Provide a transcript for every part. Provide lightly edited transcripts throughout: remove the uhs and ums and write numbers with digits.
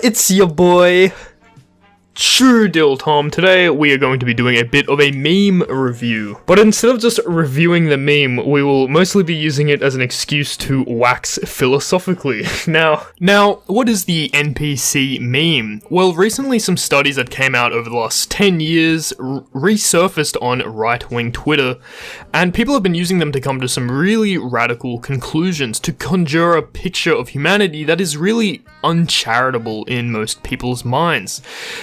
It's your boy, True Deal Tom. Today we are going to be doing a bit of a meme review. But instead of just reviewing the meme, we will mostly be using it as an excuse to wax philosophically. Now, what is the NPC meme? Well, recently some studies that came out over the last 10 years resurfaced on right-wing Twitter, and people have been using them to come to some really radical conclusions, to conjure a picture of humanity that is really uncharitable in most people's minds.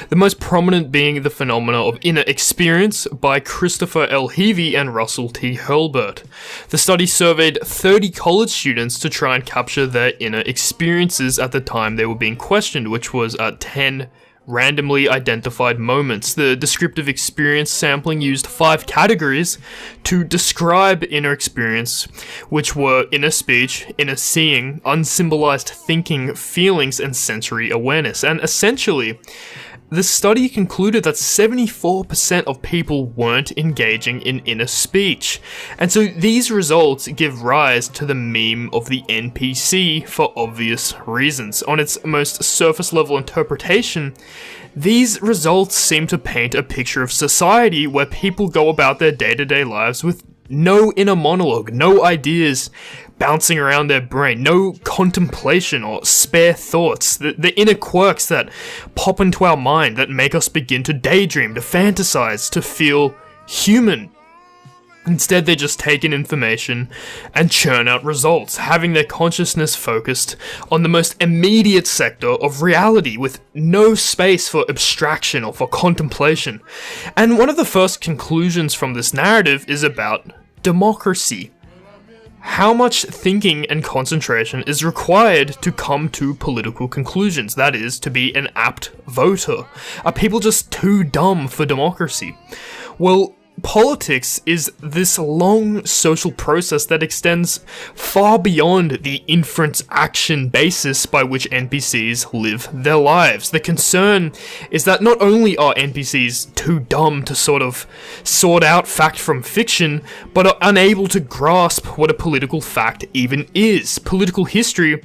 The most prominent being the phenomena of inner experience by Christopher L. Heavey and Russell T. Hurlburt. The study surveyed 30 college students to try and capture their inner experiences at the time they were being questioned, which was at 10 randomly identified moments. The descriptive experience sampling used 5 categories to describe inner experience, which were inner speech, inner seeing, unsymbolized thinking, feelings, and sensory awareness. And essentially, the study concluded that 74% of people weren't engaging in inner speech. And so these results give rise to the meme of the NPC for obvious reasons. On its most surface level interpretation, these results seem to paint a picture of society where people go about their day-to-day lives with no inner monologue, no ideas bouncing around their brain, no contemplation or spare thoughts, the inner quirks that pop into our mind that make us begin to daydream, to fantasize, to feel human. Instead, they just take in information and churn out results, having their consciousness focused on the most immediate sector of reality, with no space for abstraction or for contemplation. And one of the first conclusions from this narrative is about democracy. How much thinking and concentration is required to come to political conclusions, that is, to be an apt voter? Are people just too dumb for democracy? Well, politics is this long social process that extends far beyond the inference action basis by which NPCs live their lives. The concern is that not only are NPCs too dumb to sort out fact from fiction, but are unable to grasp what a political fact even is. Political history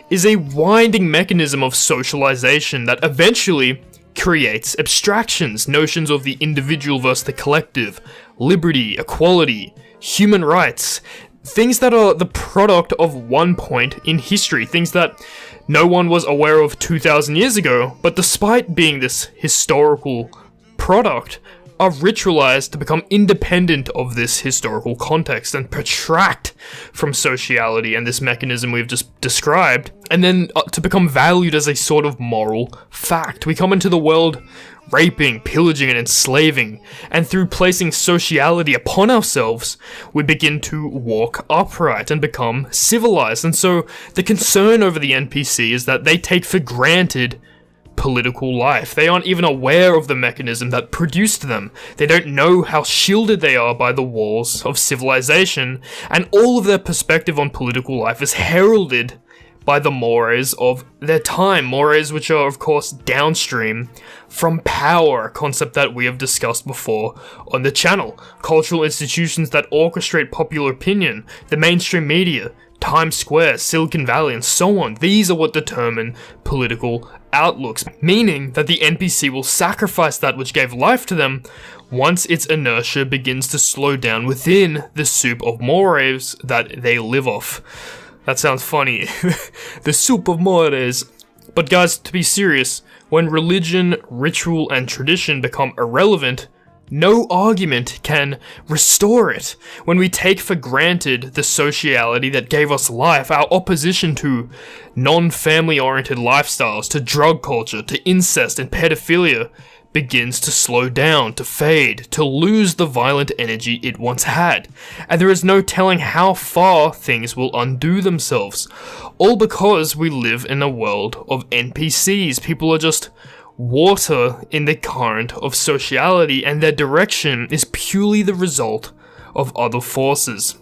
is a winding mechanism of socialization that eventually creates abstractions, notions of the individual versus the collective, liberty, equality, human rights, things that are the product of one point in history, things that no one was aware of 2,000 years ago, but despite being this historical product, are ritualized to become independent of this historical context and protract from sociality and this mechanism we've just described, and then to become valued as a sort of moral fact. We come into the world raping, pillaging, and enslaving, and through placing sociality upon ourselves, we begin to walk upright and become civilized. And so the concern over the NPC is that they take for granted political life. They aren't even aware of the mechanism that produced them. They don't know how shielded they are by the walls of civilization, and all of their perspective on political life is heralded by the mores of their time, mores which are of course downstream from power, a concept that we have discussed before on the channel. Cultural institutions that orchestrate popular opinion, the mainstream media, Times Square, Silicon Valley, and so on. These are what determine political outlooks, meaning that the NPC will sacrifice that which gave life to them once its inertia begins to slow down within the soup of mores that they live off. That sounds funny. The soup of mores. But guys, to be serious, when religion, ritual, and tradition become irrelevant, no argument can restore it. When we take for granted the sociality that gave us life, our opposition to non-family oriented lifestyles, to drug culture, to incest and pedophilia begins to slow down, to fade, to lose the violent energy it once had. And there is no telling how far things will undo themselves. All because we live in a world of NPCs. People are just water in the current of sociality, and their direction is purely the result of other forces.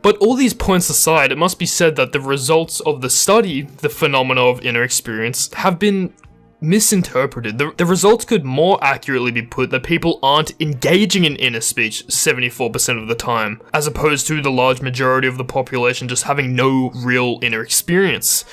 But all these points aside, it must be said that the results of the study, the phenomena of inner experience, have been misinterpreted. The results could more accurately be put that people aren't engaging in inner speech 74% of the time, as opposed to the large majority of the population just having no real inner experience,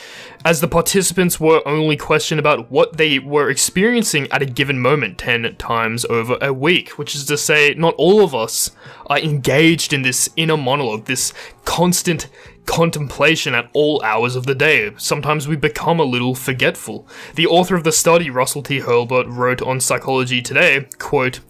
as the participants were only questioned about what they were experiencing at a given moment 10 times over a week, which is to say, not all of us are engaged in this inner monologue, this constant contemplation at all hours of the day. Sometimes we become a little forgetful. The author of the study, Russell T. Hurlbut, wrote on Psychology Today, quote,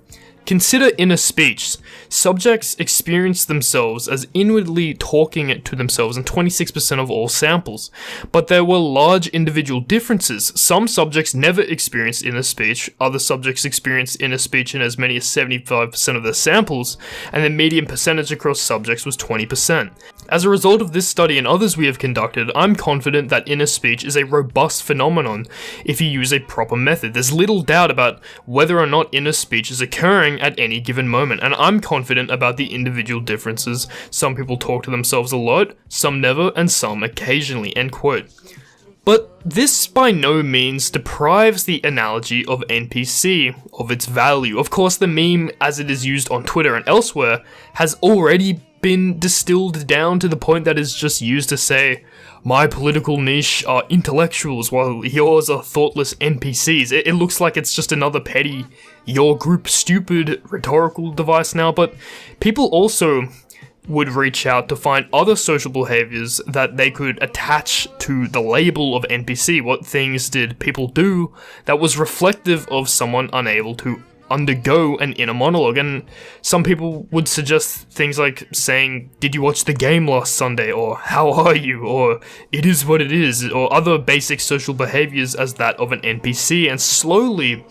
"Consider inner speech. Subjects experience themselves as inwardly talking to themselves in 26% of all samples, but there were large individual differences. Some subjects never experienced inner speech, other subjects experienced inner speech in as many as 75% of their samples, and the median percentage across subjects was 20%. As a result of this study and others we have conducted, I'm confident that inner speech is a robust phenomenon if you use a proper method. There's little doubt about whether or not inner speech is occurring at any given moment, and I'm confident about the individual differences. Some people talk to themselves a lot, some never, and some occasionally," end quote. But this by no means deprives the analogy of NPC of its value. Of course, the meme, as it is used on Twitter and elsewhere, has already been distilled down to the point that it's just used to say, my political niche are intellectuals while yours are thoughtless NPCs. It looks like it's just another petty, your group stupid rhetorical device now, but people also would reach out to find other social behaviors that they could attach to the label of NPC. What things did people do that was reflective of someone unable to undergo an inner monologue? And some people would suggest things like saying, "Did you watch the game last Sunday?" or "How are you?" or "It is what it is," or other basic social behaviors as that of an NPC, and slowly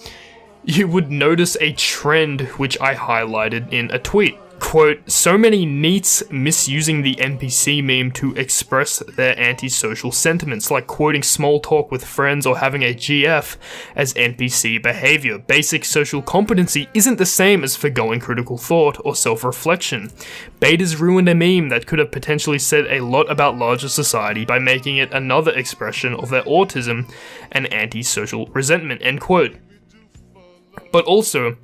you would notice a trend which I highlighted in a tweet. Quote, "So many NEETs misusing the NPC meme to express their antisocial sentiments, like quoting small talk with friends or having a GF as NPC behavior. Basic social competency isn't the same as foregoing critical thought or self-reflection. Betas ruined a meme that could have potentially said a lot about larger society by making it another expression of their autism and antisocial resentment," end quote. But also,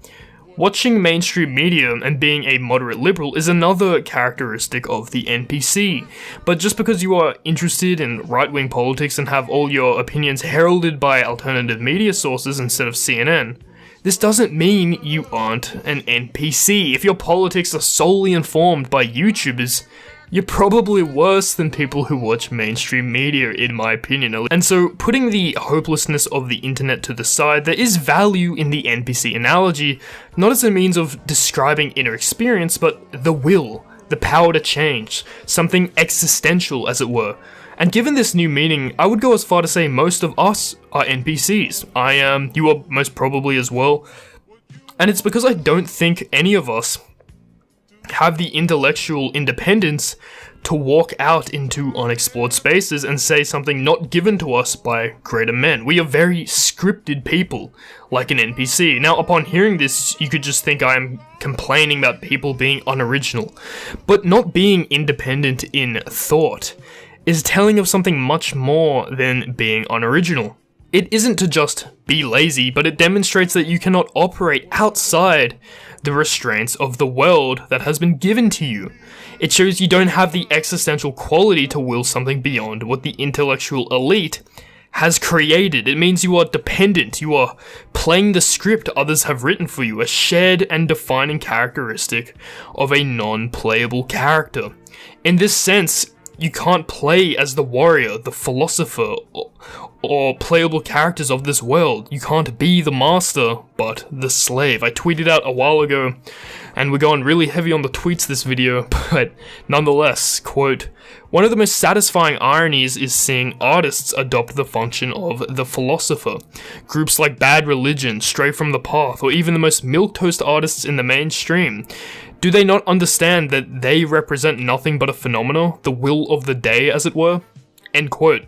watching mainstream media and being a moderate liberal is another characteristic of the NPC. But just because you are interested in right-wing politics and have all your opinions heralded by alternative media sources instead of CNN, this doesn't mean you aren't an NPC. If your politics are solely informed by YouTubers, you're probably worse than people who watch mainstream media, in my opinion. And so, putting the hopelessness of the internet to the side, there is value in the NPC analogy, not as a means of describing inner experience, but the will, the power to change, something existential, as it were. And given this new meaning, I would go as far to say most of us are NPCs. I am, you are most probably as well. And it's because I don't think any of us have the intellectual independence to walk out into unexplored spaces and say something not given to us by greater men. We are very scripted people, like an NPC. Now, upon hearing this, you could just think I'm complaining about people being unoriginal. But not being independent in thought is telling of something much more than being unoriginal. It isn't to just be lazy, but it demonstrates that you cannot operate outside the restraints of the world that has been given to you. It shows you don't have the existential quality to will something beyond what the intellectual elite has created. It means you are dependent, you are playing the script others have written for you, a shared and defining characteristic of a non-playable character. In this sense, you can't play as the warrior, the philosopher, or playable characters of this world. You can't be the master, but the slave. I tweeted out a while ago, and we're going really heavy on the tweets this video, but nonetheless, quote, "One of the most satisfying ironies is seeing artists adopt the function of the philosopher. Groups like Bad Religion, Stray from the Path, or even the most milquetoast artists in the mainstream. Do they not understand that they represent nothing but a phenomena, the will of the day, as it were?" End quote.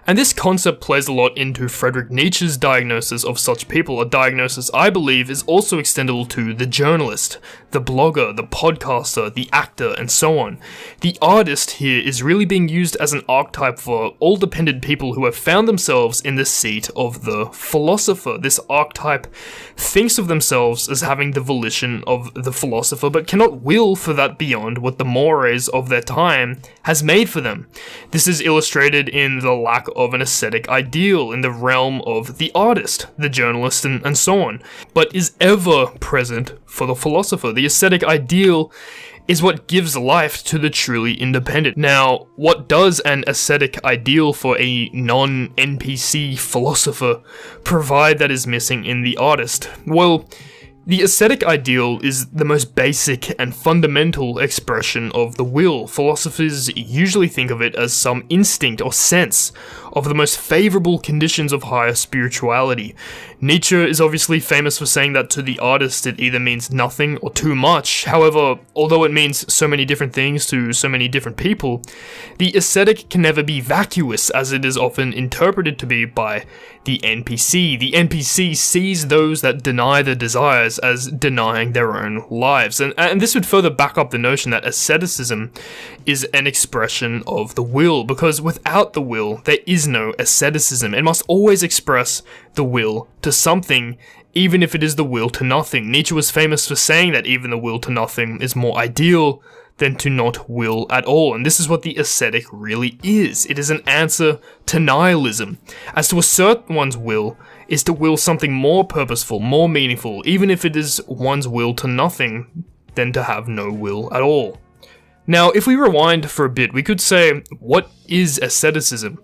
And this concept plays a lot into Friedrich Nietzsche's diagnosis of such people, a diagnosis I believe is also extendable to the journalist, the blogger, the podcaster, the actor, and so on. The artist here is really being used as an archetype for all dependent people who have found themselves in the seat of the philosopher. This archetype thinks of themselves as having the volition of the philosopher, but cannot will for that beyond what the mores of their time has made for them. This is illustrated in the lack of an aesthetic ideal in the realm of the artist, the journalist, and so on, but is ever present for the philosopher. The aesthetic ideal is what gives life to the truly independent. Now, what does an aesthetic ideal for a non-NPC philosopher provide that is missing in the artist? Well, the aesthetic ideal is the most basic and fundamental expression of the will. Philosophers usually think of it as some instinct or sense of the most favorable conditions of higher spirituality. Nietzsche is obviously famous for saying that to the artist it either means nothing or too much. However, although it means so many different things to so many different people, the aesthetic can never be vacuous as it is often interpreted to be by the NPC. The NPC sees those that deny their desires as denying their own lives. And this would further back up the notion that asceticism is an expression of the will, because without the will, there is no asceticism. It must always express the will to something, even if it is the will to nothing. Nietzsche was famous for saying that even the will to nothing is more ideal than to not will at all, and this is what the ascetic really is. It is an answer to nihilism, as to assert one's will is to will something more purposeful, more meaningful, even if it is one's will to nothing, than to have no will at all. Now, if we rewind for a bit, we could say, what is asceticism?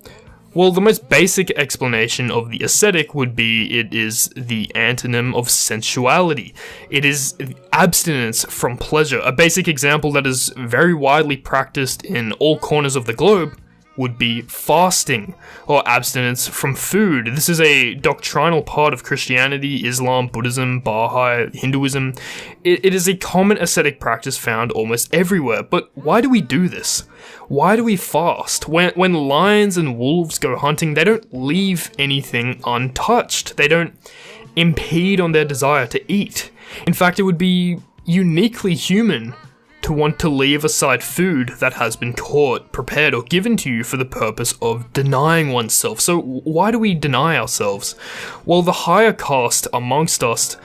Well, the most basic explanation of the ascetic would be it is the antonym of sensuality. It is abstinence from pleasure. A basic example that is very widely practiced in all corners of the globe would be fasting, or abstinence from food. This is a doctrinal part of Christianity, Islam, Buddhism, Baha'i, Hinduism. It is a common ascetic practice found almost everywhere. But why do we do this? Why do we fast? When lions and wolves go hunting, they don't leave anything untouched. They don't impede on their desire to eat. In fact, it would be uniquely human to want to leave aside food that has been caught, prepared, or given to you for the purpose of denying oneself. So why do we deny ourselves? Well, the higher caste amongst us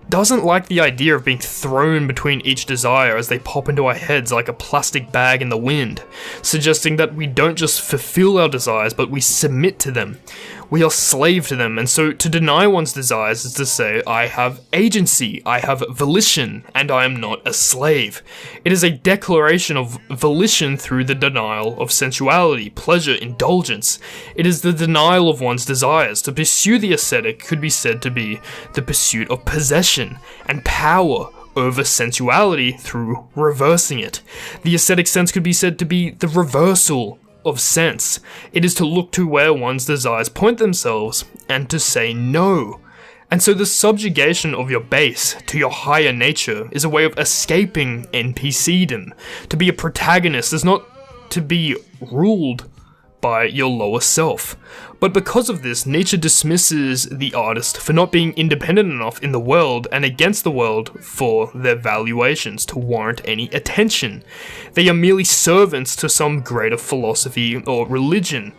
doesn't like the idea of being thrown between each desire as they pop into our heads like a plastic bag in the wind, suggesting that we don't just fulfill our desires, but we submit to them. We are slave to them, and so to deny one's desires is to say, I have agency, I have volition, and I am not a slave. It is a declaration of volition through the denial of sensuality, pleasure, indulgence. It is the denial of one's desires. To pursue the ascetic could be said to be the pursuit of possession and power over sensuality through reversing it. The ascetic sense could be said to be the reversal of sense. It is to look to where one's desires point themselves and to say no. And so the subjugation of your base to your higher nature is a way of escaping NPCdom. To be a protagonist is not to be ruled by your lower self. But because of this, Nietzsche dismisses the artist for not being independent enough in the world and against the world for their valuations to warrant any attention. They are merely servants to some greater philosophy or religion.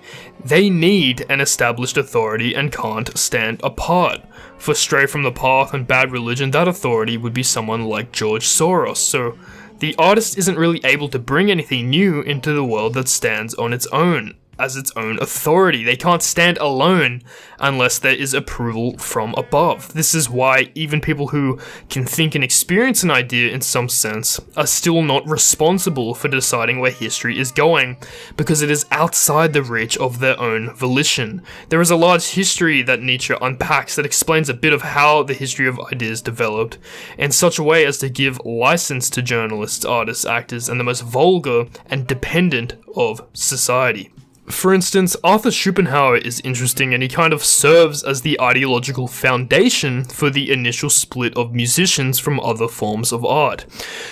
They need an established authority and can't stand apart. For stray from the path and bad religion, that authority would be someone like George Soros. So the artist isn't really able to bring anything new into the world that stands on its own, as its own authority. They can't stand alone unless there is approval from above. This is why even people who can think and experience an idea in some sense are still not responsible for deciding where history is going, because it is outside the reach of their own volition. There is a large history that Nietzsche unpacks that explains a bit of how the history of ideas developed in such a way as to give license to journalists, artists, actors, and the most vulgar and dependent of society. For instance, Arthur Schopenhauer is interesting, and he kind of serves as the ideological foundation for the initial split of musicians from other forms of art.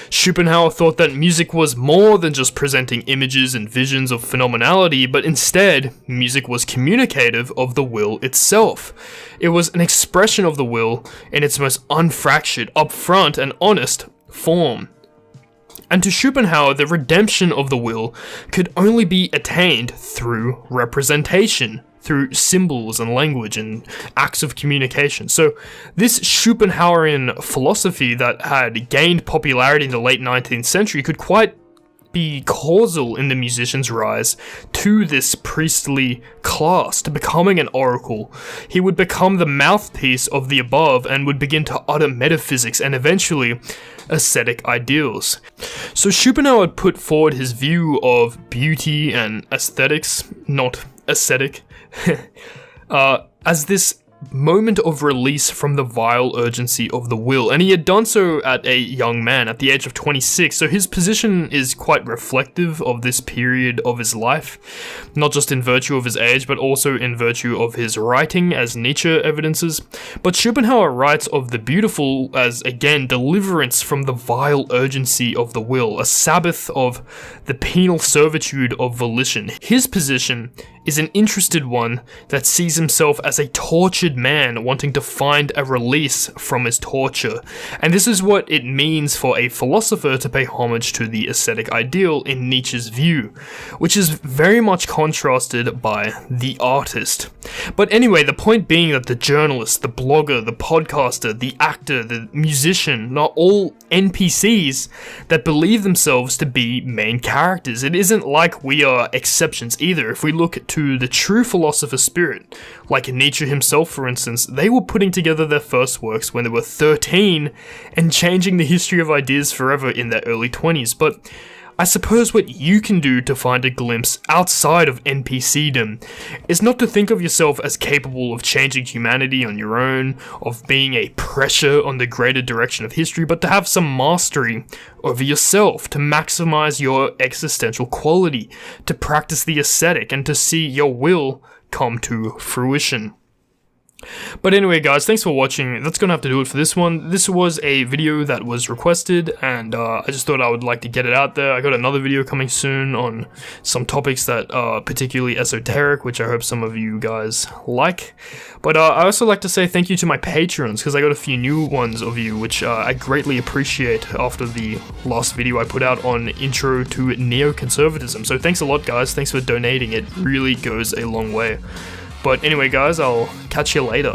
Schopenhauer thought that music was more than just presenting images and visions of phenomenality, but instead, music was communicative of the will itself. It was an expression of the will in its most unfractured, upfront, and honest form. And to Schopenhauer, the redemption of the will could only be attained through representation, through symbols and language and acts of communication. So this Schopenhauerian philosophy that had gained popularity in the late 19th century could quite be causal in the musician's rise to this priestly class, to becoming an oracle. He would become the mouthpiece of the above and would begin to utter metaphysics and eventually aesthetic ideals. So Schopenhauer put forward his view of beauty and aesthetics, not aesthetic, as this moment of release from the vile urgency of the will, and he had done so at a young man, at the age of 26, so his position is quite reflective of this period of his life, not just in virtue of his age, but also in virtue of his writing, as Nietzsche evidences. But Schopenhauer writes of the beautiful as, again, deliverance from the vile urgency of the will, a sabbath of the penal servitude of volition. His position is an interested one that sees himself as a tortured man wanting to find a release from his torture. And this is what it means for a philosopher to pay homage to the aesthetic ideal in Nietzsche's view, which is very much contrasted by the artist. But anyway, the point being that the journalist, the blogger, the podcaster, the actor, the musician are all NPCs that believe themselves to be main characters. It isn't like we are exceptions either. If we look to the true philosopher spirit, like Nietzsche himself for instance, they were putting together their first works when they were 13 and changing the history of ideas forever in their early 20s. But I suppose what you can do to find a glimpse outside of NPCdom is not to think of yourself as capable of changing humanity on your own, of being a pressure on the greater direction of history, but to have some mastery over yourself, to maximize your existential quality, to practice the aesthetic, and to see your will come to fruition. But anyway guys, thanks for watching. That's gonna have to do it for this one. This was a video that was requested, and I just thought I would like to get it out there. I got another video coming soon on some topics that are particularly esoteric, which I hope some of you guys like. But I also like to say thank you to my patrons, because I got a few new ones of you, which I greatly appreciate after the last video I put out on Intro to Neoconservatism. So thanks a lot guys, thanks for donating, it really goes a long way. But anyway guys, I'll catch you later.